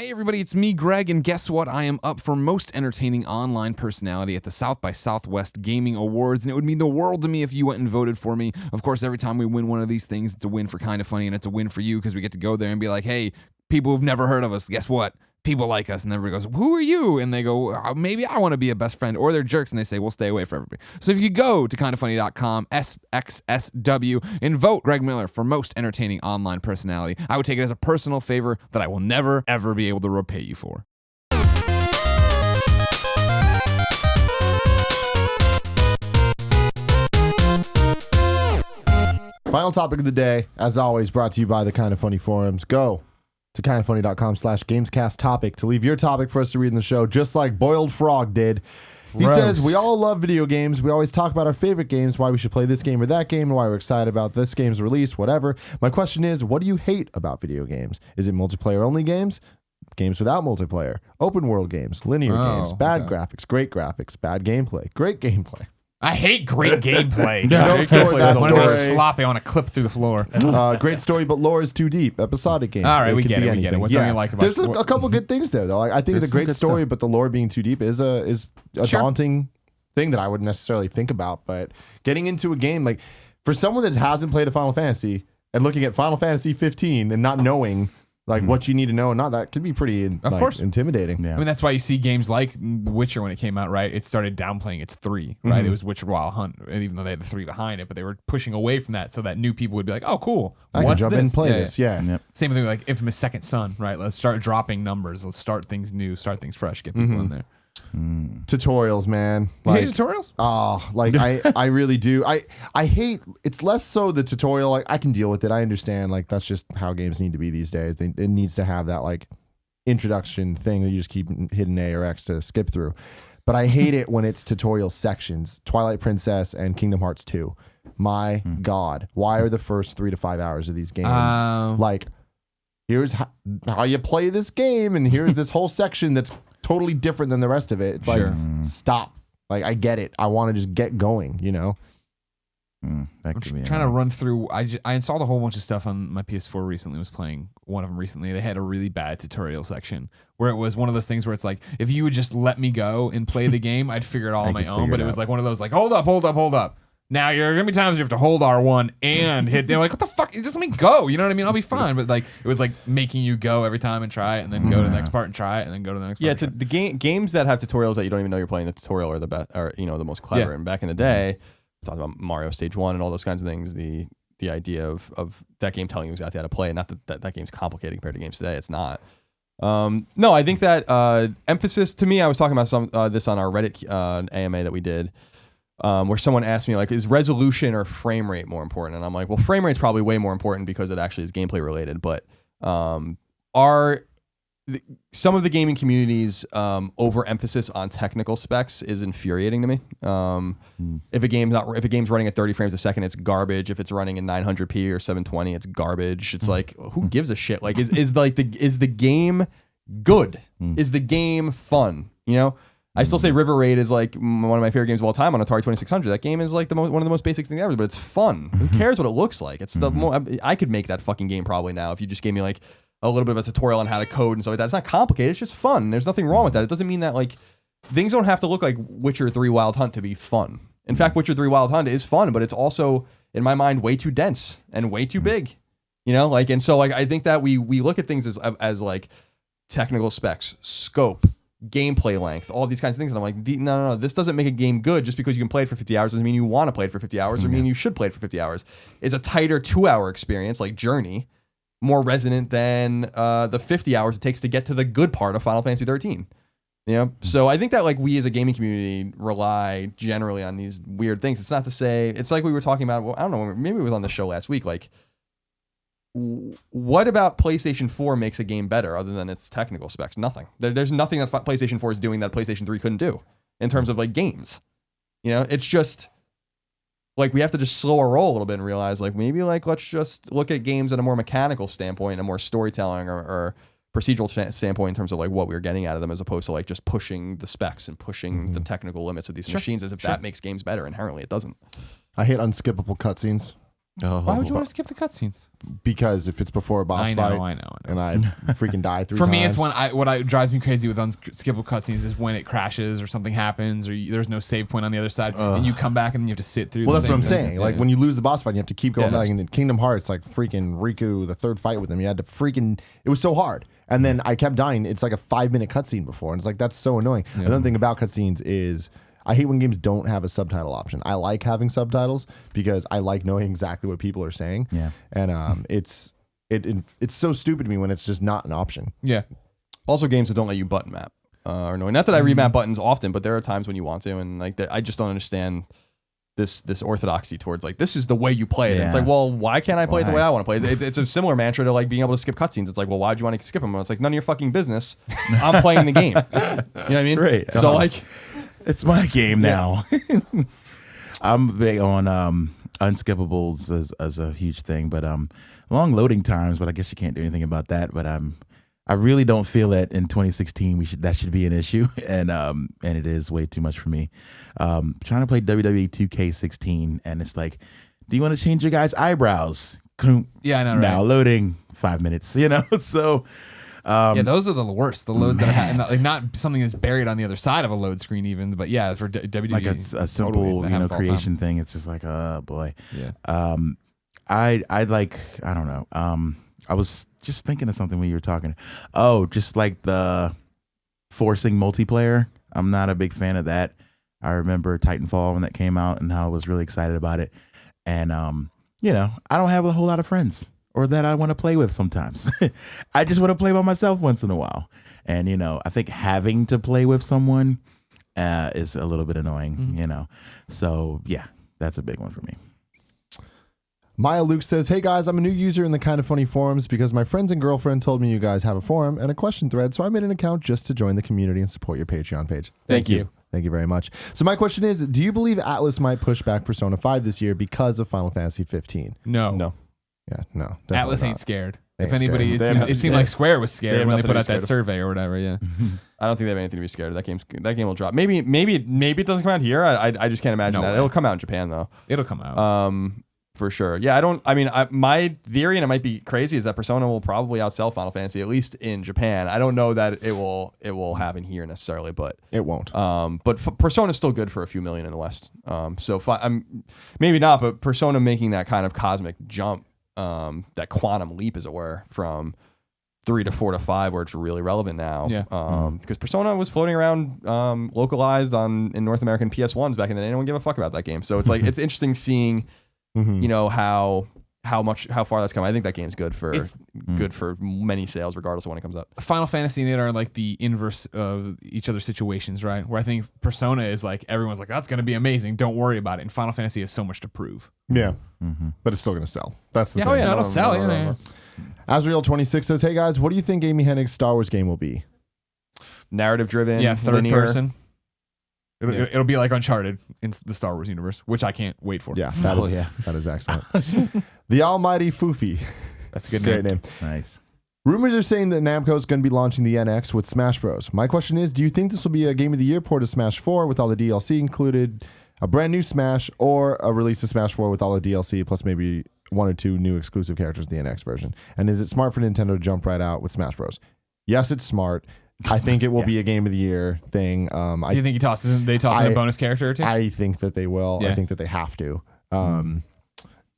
Hey everybody, it's me, Greg, and guess what? I am up for Most Entertaining Online Personality at the South by Southwest Gaming Awards, and it would mean the world to me if you went and voted for me. Of course, every time we win one of these things, it's a win for Kinda Funny, and it's a win for you because we get to go there and be like, hey, people who've never heard of us, guess what? People like us, and everybody goes, who are you? And they go, maybe I want to be a best friend, or they're jerks, and they say, we'll stay away from everybody. So if you go to kindafunny.com, SXSW, and vote Greg Miller for Most Entertaining Online Personality, I would take it as a personal favor that I will never, ever be able to repay you for. Final topic of the day, as always, brought to you by the Kinda Funny forums. Go to kindafunny.com/gamescast topic to leave your topic for us to read in the show, just like Boiled Frog did. He says, we all love video games. We always talk about our favorite games, why we should play this game or that game, and why we're excited about this game's release, whatever. My question is, what do you hate about video games? Is it multiplayer-only games? Games without multiplayer? Open world games? Linear games? Bad graphics? Great graphics? Bad gameplay? Great gameplay? I hate great gameplay. No story, bad story. Sloppy, I want to clip through the floor. Great story, but lore is too deep. Episodic games. All right, we get it. What don't you Yeah. like about There's a couple good things there, though. I think the great story, but the lore being too deep is a daunting thing that I wouldn't necessarily think about. But getting into a game, like for someone that hasn't played a Final Fantasy and looking at Final Fantasy 15 and not knowing like what you need to know, and not that could be pretty intimidating. I mean, that's why you see games like Witcher when it came out, right? It started downplaying its 3, right? It was Witcher Wild Hunt, even though they had the 3 behind it, but they were pushing away from that so that new people would be like, oh, cool. I can jump in and play this. Yeah. Same thing like Infamous Second Son, right? Let's start dropping numbers. Let's start things new, start things fresh, get people in there. Tutorials, man. You hate tutorials? Oh, like I really do. I hate, it's less so the tutorial. Like I can deal with it. I understand. Like that's just how games need to be these days. It needs to have that like introduction thing that you just keep hitting A or X to skip through. But I hate it when it's tutorial sections. Twilight Princess and Kingdom Hearts 2. My God, why are the first 3 to 5 hours of these games like, here's how you play this game, and here's this whole section that's totally different than the rest of it. It's like, stop. Like, I get it. I want to just get going, you know? I'm trying to run through. I installed a whole bunch of stuff on my PS4 recently. Was playing one of them recently. They had a really bad tutorial section where it was one of those things where it's like, if you would just let me go and play the game, I'd figure it all on my own. But it was like one of those like, hold up. Now you're gonna be times you have to hold R1 and hit. They're like, what the fuck? Just let me go. You know what I mean? I'll be fine. But like, it was like making you go every time and try it, and then go to the next part and try it, and then go to the next part. Yeah, the games that have tutorials that you don't even know you're playing the tutorial are the best, or the most clever. And back in the day, talking about Mario Stage 1 and all those kinds of things, the idea of that game telling you exactly how to play, and not that game's complicated compared to games today. It's not. No, I think that emphasis to me. I was talking about this on our Reddit AMA that we did. Where someone asked me, like, is resolution or frame rate more important? And I'm like, well, frame rate's probably way more important because it actually is gameplay related. But some of the gaming community's overemphasis on technical specs is infuriating to me. If a game's running at 30 frames a second, it's garbage. If it's running in 900p or 720, it's garbage. It's like, who gives a shit? Like, is the game good? Is the game fun? You know? I still say River Raid is like one of my favorite games of all time on Atari 2600. That game is like one of the most basic things ever, but it's fun. Who cares what it looks like? It's I could make that fucking game probably now if you just gave me like a little bit of a tutorial on how to code and stuff like that. It's not complicated. It's just fun. There's nothing wrong with that. It doesn't mean that like things don't have to look like Witcher 3 Wild Hunt to be fun. In fact, Witcher 3 Wild Hunt is fun, but it's also in my mind way too dense and way too big. You know, like, and so like I think that we look at things as like technical specs, scope, gameplay length, all these kinds of things, and I'm like, no, this doesn't make a game good. Just because you can play it for 50 hours doesn't mean you want to play it for 50 hours or mean you should play it for 50 hours. Is a tighter 2-hour experience like Journey more resonant than the 50 hours it takes to get to the good part of Final Fantasy 13? You know, so I think that like we as a gaming community rely generally on these weird things. It's not to say, it's like we were talking about, well, I don't know, maybe it was on the show last week, like what about PlayStation 4 makes a game better other than its technical specs? Nothing. There's nothing that PlayStation 4 is doing that PlayStation 3 couldn't do in terms of like games. You know, it's just like we have to just slow our roll a little bit and realize like maybe like let's just look at games at a more mechanical standpoint, a more storytelling or procedural standpoint in terms of like what we're getting out of them, as opposed to like just pushing the specs and pushing the technical limits of these machines as if that makes games better. Inherently, it doesn't. I hate unskippable cutscenes. Oh. Why would you want to skip the cutscenes? Because if it's before a boss I fight know. and I freaking die 3 For times. me, it's when what drives me crazy with unskippable cutscenes is when it crashes or something happens or there's no save point on the other side and you come back and you have to sit through. Well, the that's what I'm same thing. saying. Like when you lose the boss fight, you have to keep going Yeah. back. And in Kingdom Hearts, like freaking Riku, the third fight with him, you had to freaking. It was so hard. And then I kept dying. It's like a 5-minute cutscene before, and it's like that's so annoying. Another thing about cutscenes is I hate when games don't have a subtitle option. I like having subtitles because I like knowing exactly what people are saying. Yeah. And it's so stupid to me when it's just not an option. Yeah. Also, games that don't let you button map are annoying. Not that I remap buttons often, but there are times when you want to, and like I just don't understand this orthodoxy towards like this is the way you play it. Yeah. It's like, well, why can't I play it the Why? way I want to play it? It's a similar mantra to like being able to skip cutscenes. It's like, well, why'd you want to skip them? Well, it's like none of your fucking business. I'm playing the game. You know what I mean? Right. So like, It's my game now. I'm big on unskippables as a huge thing, but long loading times. But I guess you can't do anything about that. But I really don't feel that in 2016 that should be an issue, and it is way too much for me. Trying to play WWE 2K16, and it's like, do you want to change your guys' eyebrows? Yeah, I know, right? Now loading 5 minutes. So. Yeah, those are the worst. The loads that are like not something that's buried on the other side of a load screen, even. But yeah, for WWE, Like a simple, that happens all the time. creation thing. It's just like, oh boy. Yeah. I like, I don't know. I was just thinking of something when you were talking. Oh, just like the forcing multiplayer. I'm not a big fan of that. I remember Titanfall when that came out and how I was really excited about it. And, I don't have a whole lot of friends or that I want to play with sometimes. I just want to play by myself once in a while. And, I think having to play with someone is a little bit annoying, So, yeah, that's a big one for me. Maya Luke says, hey guys, I'm a new user in the Kind of Funny forums because my friends and girlfriend told me you guys have a forum and a question thread, so I made an account just to join the community and support your Patreon page. thank you. Thank you very much. So my question is, do you believe Atlas might push back Persona 5 this year because of Final Fantasy 15? No. Yeah, no. definitely Atlas not. ain't scared. They If ain't anybody, scared. it seemed like Square was They scared have when they nothing put to be out that scared survey or whatever. Yeah. I don't think they have anything to be scared of. That game will drop. Maybe it doesn't come out here. I just can't imagine No that. way. It'll come out in Japan though. It'll come out. For sure. Yeah, my theory, and it might be crazy, is that Persona will probably outsell Final Fantasy, at least in Japan. I don't know that it will happen here necessarily, but It won't. Persona's still good for a few million in the West. Maybe not, but Persona making that kind of cosmic jump, that quantum leap, as it were, from 3 to 4 to 5, where it's really relevant now. Yeah. Because Persona was floating around localized in North American PS1s back in the day. No one gave a fuck about that game. So it's like it's interesting seeing how far that's come. I think that game's good for many sales, regardless of when it comes out. Final Fantasy and it are like the inverse of each other's situations, right? Where I think Persona is like, everyone's like, that's going to be amazing. Don't worry about it. And Final Fantasy has so much to prove. Yeah. But it's still going to sell. That's the Yeah, thing. oh yeah, it'll sell. no, Yeah. no. Azrael26 says, hey guys, what do you think Amy Hennig's Star Wars game will be? Narrative driven, Yeah, third linear. person. It'll be like Uncharted in the Star Wars universe, which I can't wait for. Yeah, that is excellent. The Almighty Foofy. That's a good Great name. Nice. Rumors are saying that Namco is going to be launching the NX with Smash Bros. My question is, do you think this will be a Game of the Year port of Smash 4 with all the DLC included, a brand new Smash, or a release of Smash 4 with all the DLC plus maybe 1 or 2 new exclusive characters in the NX version? And is it smart for Nintendo to jump right out with Smash Bros? Yes, it's smart. I think it will be a Game of the Year thing. Do you think they toss in a bonus character or two? I think that they will. Yeah. I think that they have to.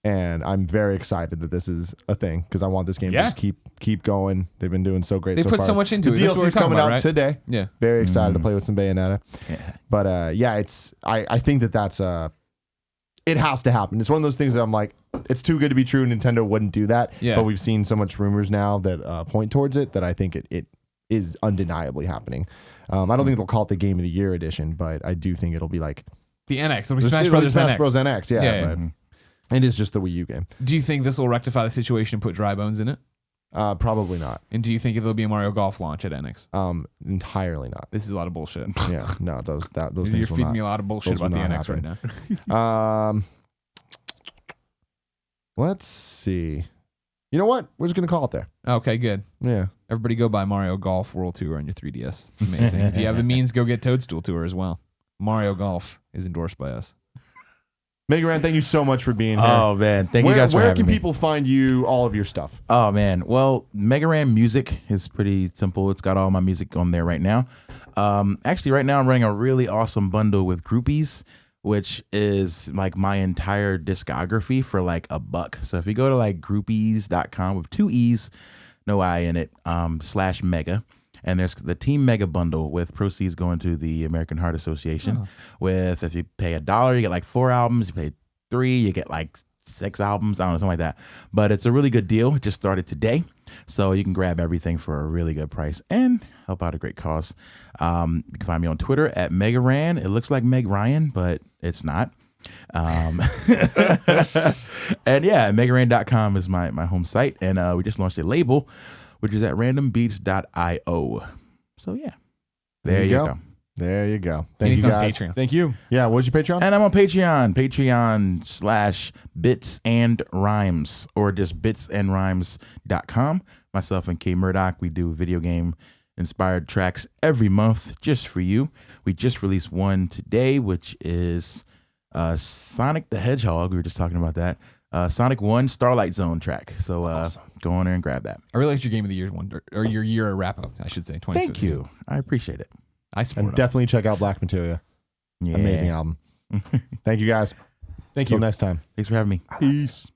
And I'm very excited that this is a thing because I want this game to just keep going. They've been doing so great. They so put far. so much into the it. That's what we're DLC's talking coming about, out right? today. Yeah. Very excited to play with some Bayonetta. Yeah. But it's I think that's it has to happen. It's one of those things that I'm like, it's too good to be true. Nintendo wouldn't do that. Yeah. But we've seen so much rumors now that point towards it that I think it is undeniably happening. I don't think they'll call it the Game of the Year edition, but I do think it'll be like The NX. It'll be it'll Smash be Brothers Smash NX. Bros. NX. Yeah, Yeah, but it is just the Wii U game. Do you think this will rectify the situation and put dry bones in it? Probably not. And do you think it'll be a Mario Golf launch at NX? Entirely not. This is a lot of bullshit. Yeah, no, those You're things will feeding not. me a lot of bullshit those will about the not NX happen. right now. Let's see. You know what? We're just gonna call it there. Okay, good. Yeah. Everybody go buy Mario Golf World Tour on your 3DS. It's amazing. If you have the means, go get Toadstool Tour as well. Mario Golf is endorsed by us. Mega Ran, thank you so much for being here. Oh man, thank you guys for Where having can me. people find you, all of your stuff? Oh man, well, Mega Ran Music is pretty simple. It's got all my music on there right now. Actually, right now I'm running a really awesome bundle with Groupies, which is like my entire discography for like $1. So if you go to like groupies.com with 2 E's, no I in it, /mega. And there's the Team Mega bundle with proceeds going to the American Heart Association. With, if you pay $1, you get like 4 albums. You pay 3, you get like 6 albums. I don't know, something like that. But it's a really good deal. It just started today. So you can grab everything for a really good price and help out a great cause. You can find me on Twitter at Megaran. It looks like Meg Ryan, but it's not. And yeah, Megaran.com is my home site. And we just launched a label, which is at randombeats.io. So yeah, there you go. There you go. And Thank he's you on guys. Patreon. Thank you. Yeah, what's your Patreon? And I'm on Patreon, Patreon/Bits and Rhymes, or just bitsandrhymes.com. Myself and K Murdoch, we do video game inspired tracks every month just for you. We just released one today, which is Sonic the Hedgehog. We were just talking about that. Sonic 1 Starlight Zone track. So go on there and grab that. I really liked your Game of the Year one, or your year wrap up, I should say. Thank you. I appreciate it. I support And it. definitely check out Black Materia. Yeah. Amazing album. Thank you guys. Thank Until you. next time. Thanks for having me. Peace.